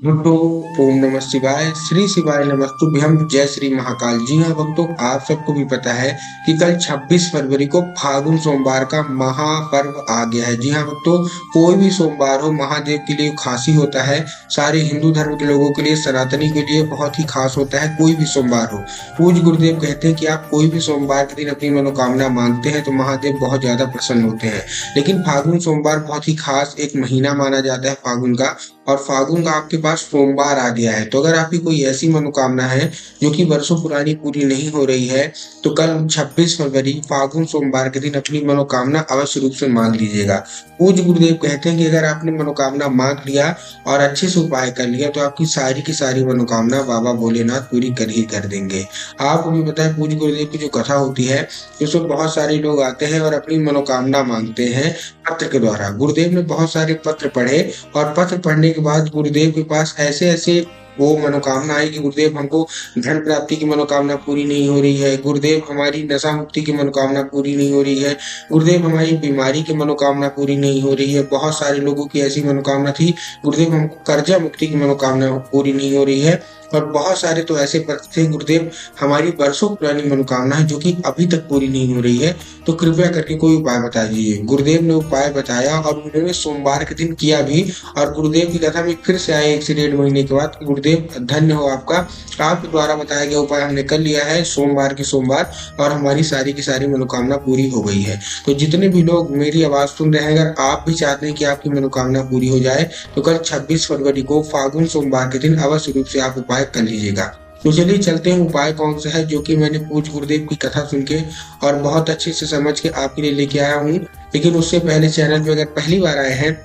भक्तों, ओम नमः शिवाय, श्री शिवाय नमस्तुभ्यम, जय श्री महाकाल। जी हाँ भक्तों, आप सबको भी पता है कि कल 26 फरवरी को फागुन सोमवार का महापर्व आ गया है। जी हाँ भक्तों, कोई भी सोमवार हो महादेव के लिए खास ही होता है। सारे हिंदू धर्म के लोगों के लिए, सनातनी के लिए बहुत ही खास होता है कोई भी सोमवार हो। पूज्य गुरुदेव कहते हैं कि आप कोई भी सोमवार के दिन अपनी मनोकामना मांगते हैं तो महादेव बहुत ज्यादा प्रसन्न होते हैं। लेकिन फागुन सोमवार बहुत ही खास एक महीना माना जाता है फागुन का, और फागुन का आपके पास सोमवार आ गया है। तो अगर आपकी कोई ऐसी मनोकामना है जो कि वर्षों पुरानी पूरी नहीं हो रही है, तो कल 26 फरवरी फागुन सोमवार के दिन अपनी मनोकामना अवश्य रूप से मांग लीजिएगा। पूज्य गुरुदेव कहते हैं कि अगर आपने मनोकामना मांग लिया और अच्छे से उपाय कर लिया तो आपकी सारी की सारी मनोकामना बाबा भोलेनाथ पूरी कर ही कर देंगे। आपको भी पता है पूज्य गुरुदेव की जो कथा होती है, उसमें बहुत सारे लोग आते हैं और अपनी मनोकामना मांगते हैं पत्र के द्वारा। गुरुदेव ने बहुत सारे पत्र पढ़े और पत्र पढ़ने के बाद गुरुदेव के पास ऐसे ऐसे वो मनोकामना आई कि गुरुदेव, हमको धन प्राप्ति की मनोकामना पूरी नहीं हो रही है। गुरुदेव, हमारी नशा मुक्ति की मनोकामना पूरी नहीं हो रही है। गुरुदेव, हमारी बीमारी की मनोकामना पूरी नहीं हो रही है। बहुत सारे लोगों की ऐसी मनोकामना थी, गुरुदेव हमको कर्जा मुक्ति की मनोकामना पूरी नहीं हो रही है। और बहुत सारे तो ऐसे पत्र थे, गुरुदेव हमारी वर्षों पुरानी मनोकामना है जो कि अभी तक पूरी नहीं हो रही है, तो कृपया करके कोई उपाय बता दीजिए। गुरुदेव ने उपाय बताया और उन्होंने सोमवार के दिन किया भी। और गुरुदेव की कथा में फिर से आए 1 से 1.5 महीने के बाद, गुरुदेव धन्य हो आपका, आपके द्वारा बताया गया उपाय हमने कर लिया है सोमवार के सोमवार, और हमारी सारी की सारी मनोकामना पूरी हो गई है। तो जितने भी लोग मेरी आवाज सुन रहे हैं, अगर आप भी चाहते हैं कि आपकी मनोकामना पूरी हो जाए, तो कल 26 फरवरी को फागुन सोमवार के दिन अवश्य रूप से आप उपाय कर लीजिएगा। तो चलिए चलते हैं, उपाय कौन सा है जो कि मैंने पूज्य गुरुदेव की कथा सुन के और बहुत अच्छे से समझ के आपके लिए लेके आया हूँ। लेकिन उससे पहले चैनल पे अगर पहली बार आए हैं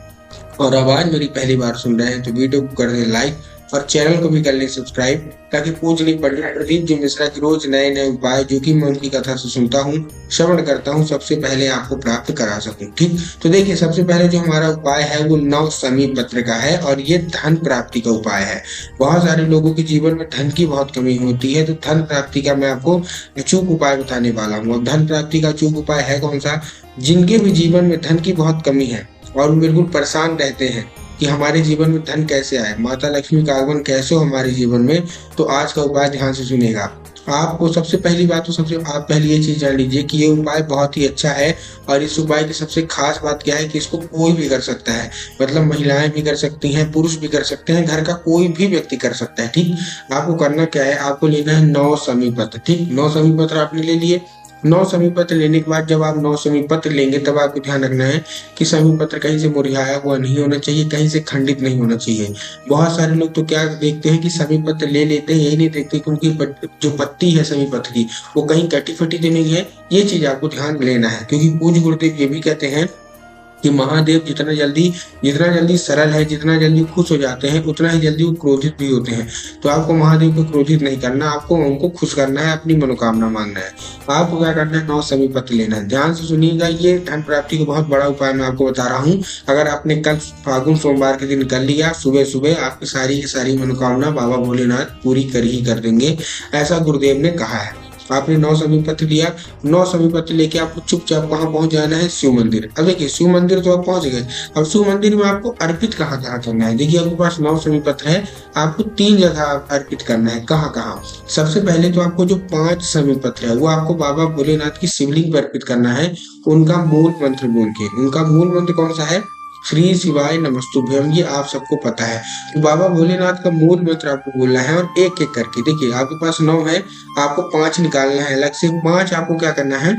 और आवाज मेरी पहली बार सुन रहे हैं तो वीडियो को कर दें लाइक और चैनल को भी कर लें सब्सक्राइब, ताकि पूजनीय पंडित प्रदीप जी मिश्रा की रोज नए नए उपाय जो कि मैं उनकी कथा से सुनता हूँ, श्रवण करता हूँ, सबसे पहले आपको प्राप्त करा सकूं। ठीक, तो देखिए सबसे पहले जो हमारा उपाय है वो 9 शमी पत्र का है और ये धन प्राप्ति का उपाय है। बहुत सारे लोगों के जीवन में धन की बहुत कमी होती है, तो धन प्राप्ति का मैं आपको अचूक उपाय बताने वाला हूँ। अब धन प्राप्ति का अचूक उपाय है कौन सा? जिनके भी जीवन में धन की बहुत कमी है और वो बिल्कुल परेशान रहते हैं कि हमारे जीवन में धन कैसे आए, माता लक्ष्मी का आगमन कैसे हो हमारे जीवन में, तो आज का उपाय ध्यान से सुनेगा। आपको सबसे पहली बात तो सबसे आप पहले ये चीज जान लीजिए कि ये उपाय बहुत ही अच्छा है। और इस उपाय की सबसे खास बात क्या है कि इसको कोई भी कर सकता है, मतलब महिलाएं भी कर सकती हैं, पुरुष भी कर सकते हैं, घर का कोई भी व्यक्ति कर सकता है। ठीक, आपको करना क्या है, आपको लेना है 9 शमी पत्र। ठीक, 9 शमी पत्र आपने ले लिए। 9 शमी पत्र लेने के बाद जब आप 9 शमी पत्र लेंगे तब आपको ध्यान रखना है कि शमी पत्र कहीं से मुरझाया हुआ नहीं होना चाहिए, कहीं से खंडित नहीं होना चाहिए। बहुत सारे लोग तो क्या देखते हैं कि शमी पत्र ले लेते हैं, यही नहीं देखते कि उनकी जो पत्ती है शमी पत्र की वो कहीं कटी फटी तो नहीं है। ये चीज आपको ध्यान में लेना है, क्योंकि पूज्य गुरुदेव ये भी कहते हैं कि महादेव जितना जल्दी सरल है, जितना जल्दी खुश हो जाते हैं, उतना ही जल्दी वो क्रोधित भी होते हैं। तो आपको महादेव को क्रोधित नहीं करना, आपको उनको खुश करना है, अपनी मनोकामना मांगना है। आपको क्या करना है, 9 शमी पत्र लेना है। ध्यान से सुनिएगा, ये धन प्राप्ति का बहुत बड़ा उपाय मैं आपको बता रहा हूँ। अगर आपने कल फागुन सोमवार के दिन कर लिया, सुबह सुबह आपकी सारी की सारी मनोकामना बाबा भोलेनाथ पूरी कर ही कर देंगे, ऐसा गुरुदेव ने कहा है। आपने 9 शमी पत्र लिया, 9 शमी पत्र लेके आपको चुपचाप कहाँ पहुंच जाना है, शिव मंदिर। अब देखिए शिव मंदिर तो आप पहुंच गए, अब शिव मंदिर में आपको अर्पित कहाँ कहाँ करना है। देखिए आपके पास 9 शमी पत्र है, आपको 3 जगह अर्पित करना है। कहाँ कहाँ? सबसे पहले तो आपको जो 5 शमी पत्र है वो आपको बाबा भोलेनाथ की शिवलिंग पर अर्पित करना है, उनका मूल मंत्र बोल के। उनका मूल मंत्र कौन सा है? श्री शिवाय नमस्तुभ्यम। ये आप सबको पता है। तो बाबा भोलेनाथ का मूल मंत्र आपको बोलना है और एक एक करके। देखिए आपके पास 9 है, आपको 5 निकालना है अलग से। 5 आपको क्या करना है,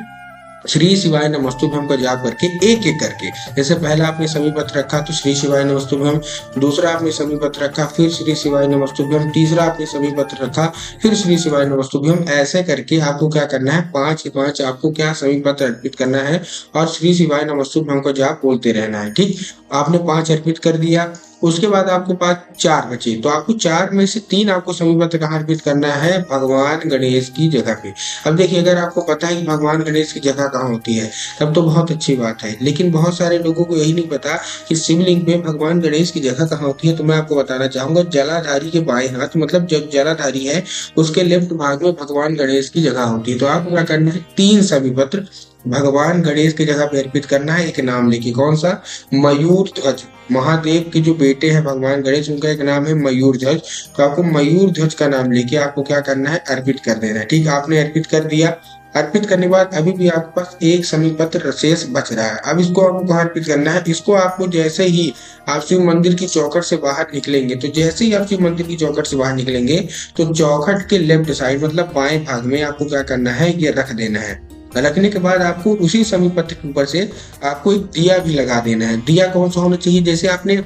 श्री शिवाय नमस्तुभ्यम का जाप करके एक एक करके। जैसे पहला आपने शमी पत्र रखा तो श्री शिवाय नमस्तुभ्यम, दूसरा आपने शमी पत्र रखा फिर श्री शिवाय नमस्तुभ्यम, तीसरा आपने शमी पत्र रखा फिर श्री शिवाय नमस्तुभ्यम। ऐसे करके आपको क्या करना है, 5 के 5 आपको क्या शमी पत्र अर्पित करना है और श्री शिवाय नमस्तुभ्यम का जाप बोलते रहना है। ठीक, आपने 5 अर्पित कर दिया। उसके बाद आपके पास 4 बचे, तो आपको 4 में से 3 आपको शमी पत्र कहाँ अर्पित करना है, भगवान गणेश की जगह पे। अब देखिए अगर आपको पता है कि भगवान गणेश की जगह कहाँ होती है तब तो बहुत अच्छी बात है, लेकिन बहुत सारे लोगों को यही नहीं पता कि शिवलिंग पे भगवान गणेश की जगह कहाँ होती है। तो मैं आपको बताना चाहूंगा, जलाधारी के बाएं हाथ, मतलब जो जलाधारी है उसके लेफ्ट भाग में भगवान गणेश की जगह होती है। तो आपको क्या करना है, 3 शमी पत्र भगवान गणेश की जगह पे अर्पित करना है। एक नाम लेके, कौन सा? मयूर ध्वज। महादेव के जो बेटे हैं भगवान गणेश, उनका एक नाम है मयूर ध्वज। तो आपको मयूर ध्वज का नाम लेके आपको क्या करना है? अर्पित कर देना है। ठीक, आपने अर्पित कर दिया। अर्पित करने के बाद अभी भी आपके पास एक समी पत्र शेष बच रहा है। अब इसको आपको कहाँ अर्पित करना है? इसको आपको जैसे ही आप शिव मंदिर की चौखट से बाहर निकलेंगे, तो जैसे ही आप शिव मंदिर की चौखट से बाहर निकलेंगे, तो चौखट के लेफ्ट साइड मतलब बाएं भाग में आपको क्या करना है? ये रख देना है। रखने के बाद आपको उसी समी पत्र के ऊपर से आपको एक दिया भी लगा देना है। दिया कौन सा होना चाहिए? जैसे आपने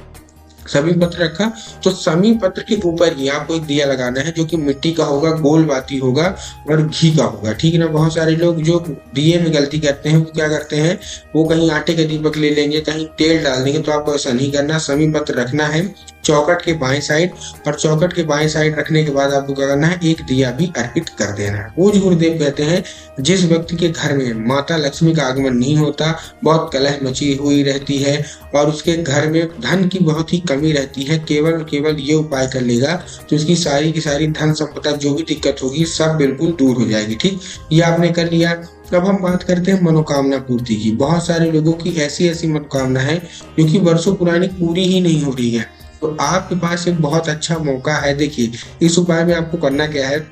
समी पत्र रखा, तो समी पत्र के ऊपर ही आपको एक दिया लगाना है, जो कि मिट्टी का होगा, गोल बाती होगा और घी का होगा। ठीक है ना। बहुत सारे लोग जो दिए में गलती करते हैं, वो क्या करते हैं, वो कहीं आटे का दीपक ले लेंगे, कहीं तेल डाल देंगे। तो आपको ऐसा नहीं करना। समी पत्र रखना है चौखट के बाएं साइड, और चौखट के बाएं साइड रखने के बाद आपको क्या करना है? एक दिया भी अर्पित कर देना है। पूज्य गुरुदेव कहते हैं, जिस व्यक्ति के घर में माता लक्ष्मी का आगमन नहीं होता, बहुत कलह मची हुई रहती है और उसके घर में धन की बहुत ही कमी रहती है, केवल केवल ये उपाय कर लेगा तो उसकी सारी की सारी धन संपदा, जो भी दिक्कत होगी, सब बिल्कुल दूर हो जाएगी। ठीक, ये आपने कर लिया। अब हम बात करते हैं मनोकामना पूर्ति की। बहुत सारे लोगों की ऐसी ऐसी मनोकामना है जो कि वर्षों पुरानी पूरी ही नहीं हो रही है। तो आपके पास एक बहुत अच्छा मौका है। देखिए, इस उपाय में आपको करना क्या है?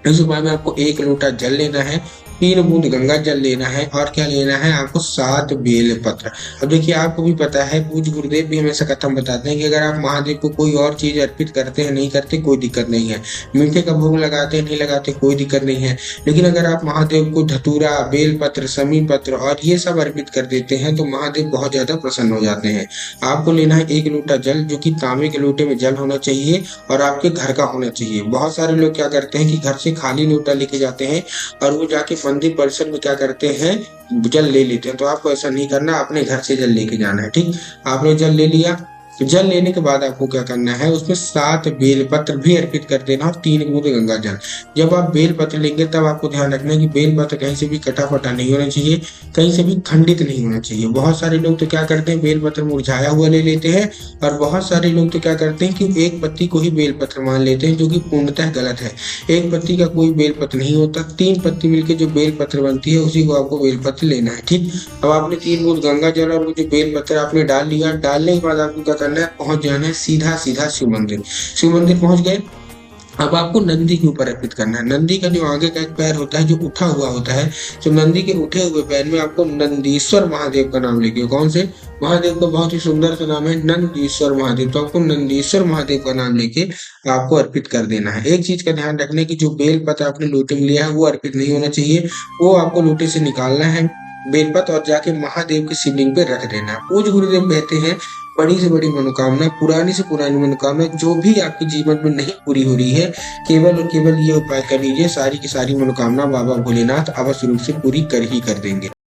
इस उपाय में आपको 1 लोटा जल लेना है, 3 बूंद गंगा जल लेना है, और क्या लेना है? आपको 7 बेल पत्र। अब देखिए, आपको भी पता है, पूज्य गुरुदेव भी हमेशा कथन बताते हैं कि अगर आप महादेव को कोई और चीज अर्पित करते हैं, नहीं करते, कोई दिक्कत नहीं है। मीठे का भोग लगाते हैं, नहीं लगाते, कोई दिक्कत नहीं है। लेकिन अगर आप महादेव को धतूरा, बेल पत्र, समी पत्र और ये सब अर्पित कर देते हैं, तो महादेव बहुत ज्यादा प्रसन्न हो जाते हैं। आपको लेना है 1 लोटा जल, जो कि तांबे के लोटे में जल होना चाहिए और आपके घर का होना चाहिए। बहुत सारे लोग क्या करते हैं कि घर से खाली लोटा लेके जाते हैं और वो जाके मंदिर परिसर में क्या करते हैं? जल ले लेते हैं। तो आपको ऐसा नहीं करना, अपने घर से जल लेके जाना है। ठीक, आपने जल ले लिया। जल लेने के बाद आपको क्या करना है? उसमें 7 बेल पत्र भी अर्पित कर देना और 3 बूंद गंगा जल। जब आप बेल पत्र लेंगे, तब आपको ध्यान रखना है कि बेल पत्र कहीं से भी कटा फटा नहीं होना चाहिए, कहीं से भी खंडित नहीं होना चाहिए। बहुत सारे लोग तो क्या करते हैं? बेल पत्र मुरझाया हुआ ले लेते हैं, और बहुत सारे लोग तो क्या करते हैं कि एक पत्ती को ही बेल पत्र मान लेते हैं, जो कि पूर्णतः गलत है। एक पत्ती का कोई बेल पत्र नहीं होता, 3 पत्ती मिलकर जो बेल पत्र बनती है, उसी को आपको बेल पत्र लेना है। ठीक, अब आपने 3 बूंद गंगा जल और वो जो बेल पत्र आपने डाल लिया। डालने के बाद आपको क्या करना है? पहुंच जाना है सीधा सीधा शिव मंदिर। शिव मंदिर पहुंच गए। अब आपको नंदी के ऊपर अर्पित करना है। नंदी का जो आगे का एक पैर होता है, जो उठा हुआ होता है, तो नंदी के उठे हुए पैर में आपको नंदीश्वर महादेव का नाम लेके, कौन से महादेव का बहुत ही सुंदर सा नाम है, नंदीश्वर महादेव। तो आपको नंदीश्वर महादेव का नाम लेके आपको अर्पित कर देना है। एक चीज का ध्यान रखना है कि जो बेल पत्र आपने लोटे में लिया है, वो अर्पित नहीं होना चाहिए। वो आपको लोटे से निकालना है बेलपत्र, और जाके महादेव के शिवलिंग पे रख देना। पूज्य गुरुदेव कहते हैं, बड़ी से बड़ी मनोकामना, पुरानी से पुरानी मनोकामना, जो भी आपके जीवन में नहीं पूरी हो रही है, केवल और केवल ये उपाय कर लीजिए, सारी की सारी मनोकामना बाबा भोलेनाथ अवश्य रूप से पूरी कर ही कर देंगे।